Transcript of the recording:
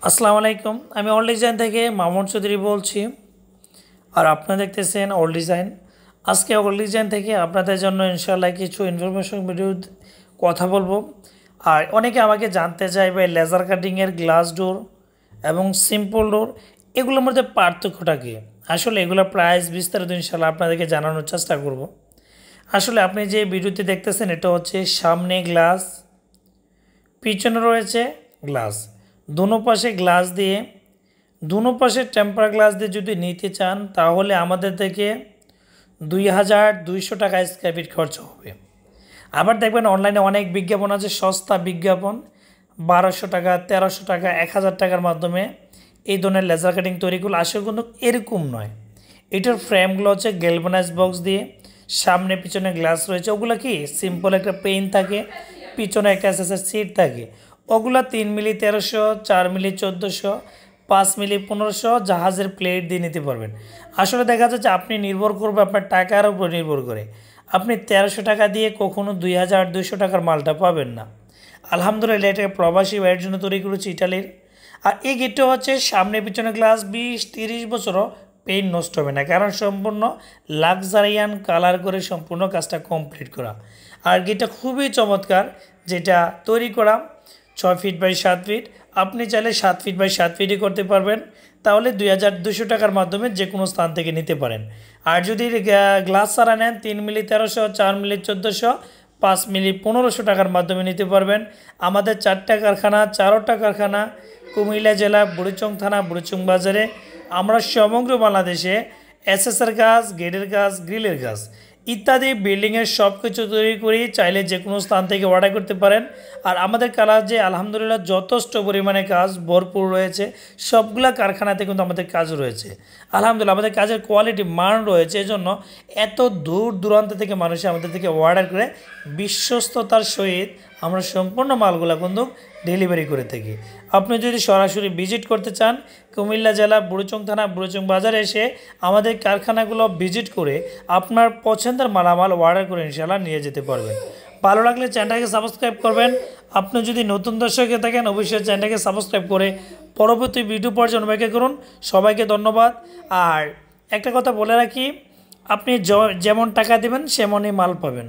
আসসালামু আলাইকুম। আমি অল ডিজাইন থেকে মামুন চৌধুরী বলছি। আর আপনারা দেখতেছেন অল ডিজাইন। আজকে অল ডিজাইন থেকে আপনাদের জন্য ইনশাআল্লাহ কিছু ইনফরমেশন ভিডিও কথা বলবো। আর অনেকে আমাকে জানতে চাইবে লেজার কাটিংয়ের গ্লাস ডোর এবং সিম্পল ডোর এগুলোর মধ্যে পার্থক্যটা কী। আসলে এগুলোর প্রাইস বিস্তারিত ইনশাআল্লাহ আপনাদেরকে জানানোর চেষ্টা করব। আসলে আপনি যে ভিডিওতে দেখতেছেন এটা হচ্ছে সামনে গ্লাস, পিছনে রয়েছে গ্লাস, দোনো পাশে গ্লাস দিয়ে, দোনো পাশে টেম্পার গ্লাস দিয়ে যদি নিতে চান তাহলে আমাদের থেকে 2200 টাকা স্কয়ার ফিট খরচ হবে। আবার দেখবেন অনলাইনে অনেক বিজ্ঞাপন আছে, সস্তা বিজ্ঞাপন 1200 টাকা, 1300 টাকা, 1000 টাকার মাধ্যমে এই ধরনের লেজার কাটিং তৈরি করলে আসলে কিন্তু এরকম নয়। এটার ফ্রেমগুলো হচ্ছে গ্যালভানাইজ বক্স দিয়ে, সামনে পিছনে গ্লাস রয়েছে। ওগুলো কি সিম্পল একটা পেইন থাকে, পিছনে একটা এসএসএর সিট থাকে। ওগুলো 3 মিলি 1300, 4 মিলি 1400, 5 মিলি 1500 জাহাজের প্লেট দিয়ে নিতে পারবেন। আসলে দেখা যাচ্ছে আপনি নির্ভর করবে আপনার টাকার উপর নির্ভর করে। আপনি 1300 টাকা দিয়ে কখনো 2200 টাকার মালটা পাবেন না। আলহামদুলিল্লাহ এটাকে প্রবাসী ভাইয়ের জন্য তৈরি করেছি ইটালির। আর এই গেটটা হচ্ছে সামনে পিছনে গ্লাস 20-30 বছরও পেইন্ট নষ্ট হবে না, কারণ সম্পূর্ণ লাক্সারিয়ান কালার করে সম্পূর্ণ কাজটা কমপ্লিট করা। আর গেটটা খুবই চমৎকার, যেটা তৈরি করা 6 ফিট বাই 7 ফিট। আপনি চাইলে 7 ফিট বাই 7 ফিটই করতে পারবেন, তাহলে 2200 টাকার মাধ্যমে যে কোনো স্থান থেকে নিতে পারেন। আর যদি গ্লাস ছাড়া নেন 3 মিলি 1300, 4 মিলি 1400, 5 মিলি 1500 টাকার মাধ্যমে নিতে পারবেন। আমাদের 4টা কারখানা, 4টা কারখানা কুমিল্লা জেলা, বুড়িচং থানা, বুড়িচং বাজারে। আমরা সমগ্র বাংলাদেশে এসএসের কাজ, গেটের কাজ, গ্রিলের কাজ ইত্যাদি বিল্ডিংয়ের সব কিছু তৈরি করি। চাইলে যে কোনো স্থান থেকে অর্ডার করতে পারেন। আর আমাদের কাজে আলহামদুলিল্লাহ যথেষ্ট পরিমাণে কাজ ভরপুর রয়েছে। সবগুলা কারখানাতে কিন্তু আমাদের কাজ রয়েছে। আলহামদুলিল্লাহ আমাদের কাজের কোয়ালিটি মান রয়েছে, এজন্য এত দূর দূরান্ত থেকে মানুষ আমাদের থেকে অর্ডার করে বিশ্বস্ততার সহিত আমরা সম্পূর্ণ মালগুলা কিন্তু ডেলিভারি করে থাকি। আপনি যদি সরাসরি ভিজিট করতে চান কুমিল্লা জেলা, বুড়িচং থানা, বুড়িচং বাজারে এসে আমাদের কারখানাগুলো ভিজিট করে আপনার পছন্দের মালামাল অর্ডার করে ইনশাআল্লাহ নিয়ে যেতে পারবেন। ভালো লাগলে চ্যানেলটাকে সাবস্ক্রাইব করবেন। আপনি যদি নতুন দর্শক হয়ে থাকেন অবশ্যই চ্যানেলটাকে সাবস্ক্রাইব করে পরবর্তী ভিডিও পাওয়ার জন্য অপেক্ষা করুন। সবাইকে ধন্যবাদ। আর একটা কথা বলে রাখি, আপনি যেমন টাকা দেবেন সেমনই মাল পাবেন।